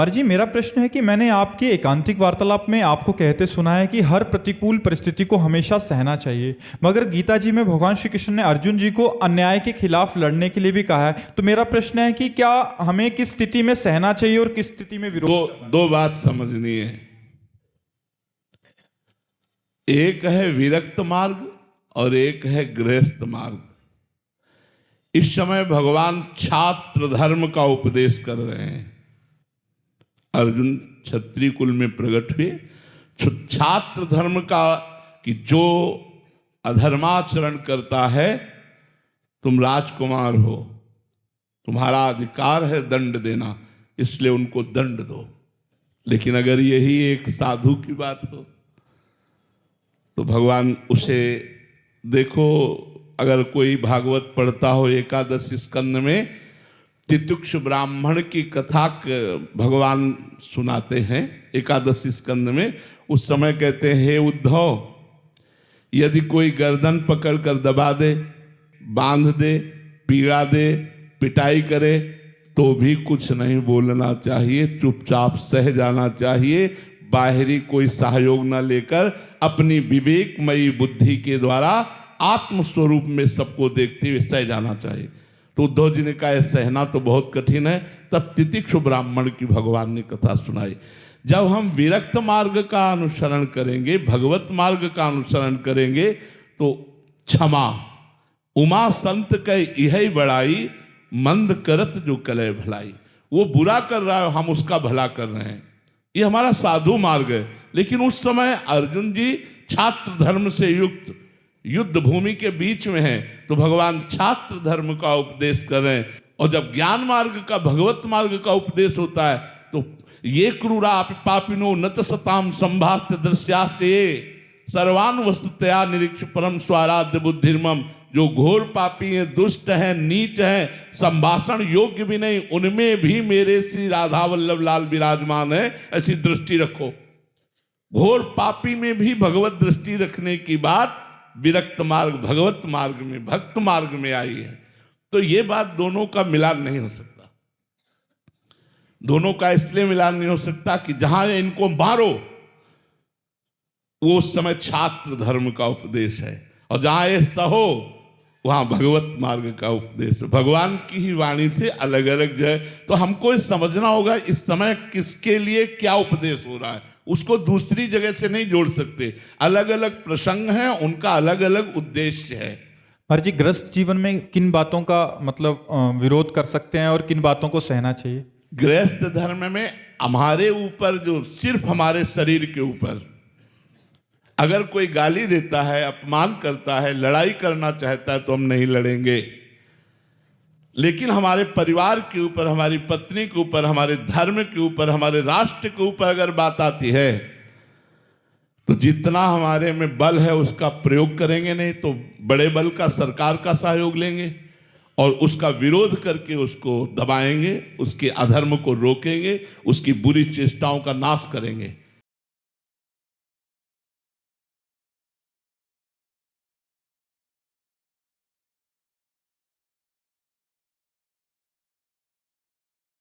महाराज जी, मेरा प्रश्न है कि मैंने आपके एकांतिक वार्तालाप में आपको कहते सुना है कि हर प्रतिकूल परिस्थिति को हमेशा सहना चाहिए, मगर गीता जी में भगवान श्री कृष्ण ने अर्जुन जी को अन्याय के खिलाफ लड़ने के लिए भी कहा है। तो मेरा प्रश्न है कि क्या हमें किस स्थिति में सहना चाहिए और किस स्थिति में विरोध? दो बात समझनी है। एक है विरक्त मार्ग और एक है गृहस्थ मार्ग। इस समय भगवान छात्र धर्म का उपदेश कर रहे हैं। अर्जुन क्षत्रिय कुल में प्रकट हुए, छात्र धर्म का कि जो अधर्माचरण करता है, तुम राजकुमार हो, तुम्हारा अधिकार है दंड देना, इसलिए उनको दंड दो। लेकिन अगर यही एक साधु की बात हो तो भगवान उसे देखो, अगर कोई भागवत पढ़ता हो एकादश स्कंद में तितिक्ष ब्राह्मण की कथा भगवान सुनाते हैं एकादश स्कंद में। उस समय कहते हैं, हे उद्धव, यदि कोई गर्दन पकड़ कर दबा दे, बांध दे, पीड़ा दे, पिटाई करे तो भी कुछ नहीं बोलना चाहिए, चुपचाप सह जाना चाहिए। बाहरी कोई सहयोग न लेकर अपनी विवेकमयी बुद्धि के द्वारा आत्मस्वरूप में सबको देखते हुए सह जाना चाहिए। तो उद्धव जी ने कहा सहना तो बहुत कठिन है। तब तितिक्षु ब्राह्मण की भगवान ने कथा सुनाई। जब हम विरक्त मार्ग का अनुसरण करेंगे, भगवत मार्ग का अनुसरण करेंगे, तो क्षमा, उमा संत कह यही बड़ाई, मंद करत जो कलय भलाई। वो बुरा कर रहा है, हम उसका भला कर रहे हैं, ये हमारा साधु मार्ग है। लेकिन उस समय अर्जुन जी छात्र धर्म से युक्त युद्ध भूमि के बीच में हैं, तो भगवान छात्र धर्म का उपदेश कर रहे हैं। और जब ज्ञान मार्ग का, भगवत मार्ग का उपदेश होता है, तो ये क्रूरा पापिनो न च सताम संभाष्य दृश्याश्च ये सर्वान वस्तुतया निरीक्ष परम स्वाराध्य बुद्धिर्मम। जो घोर पापी हैं, दुष्ट हैं, नीच हैं, संभाषण योग्य भी नहीं, उनमें भी मेरे श्री राधा वल्लभ लाल विराजमान है, ऐसी दृष्टि रखो। घोर पापी में भी भगवत दृष्टि रखने की बात विरक्त मार्ग, भगवत मार्ग में, भक्त मार्ग में आई है। तो ये बात दोनों का मिलान नहीं हो सकता। दोनों का इसलिए मिलान नहीं हो सकता कि जहां इनको मारो वो उस समय छात्र धर्म का उपदेश है, और जहां ये सहो वहां भगवत मार्ग का उपदेश है। भगवान की ही वाणी से अलग अलग जो है, तो हमको समझना होगा इस समय किसके लिए क्या उपदेश हो रहा है, उसको दूसरी जगह से नहीं जोड़ सकते। अलग अलग प्रसंग हैं, उनका अलग अलग उद्देश्य है। महाराज जी, गृहस्थ जीवन में किन बातों का मतलब विरोध कर सकते हैं और किन बातों को सहना चाहिए? गृहस्थ धर्म में हमारे ऊपर, जो सिर्फ हमारे शरीर के ऊपर अगर कोई गाली देता है, अपमान करता है, लड़ाई करना चाहता है, तो हम नहीं लड़ेंगे। लेकिन हमारे परिवार के ऊपर, हमारी पत्नी के ऊपर, हमारे धर्म के ऊपर, हमारे राष्ट्र के ऊपर अगर बात आती है, तो जितना हमारे में बल है उसका प्रयोग करेंगे, नहीं तो बड़े बल का, सरकार का सहयोग लेंगे और उसका विरोध करके उसको दबाएंगे, उसके अधर्म को रोकेंगे, उसकी बुरी चेष्टाओं का नाश करेंगे।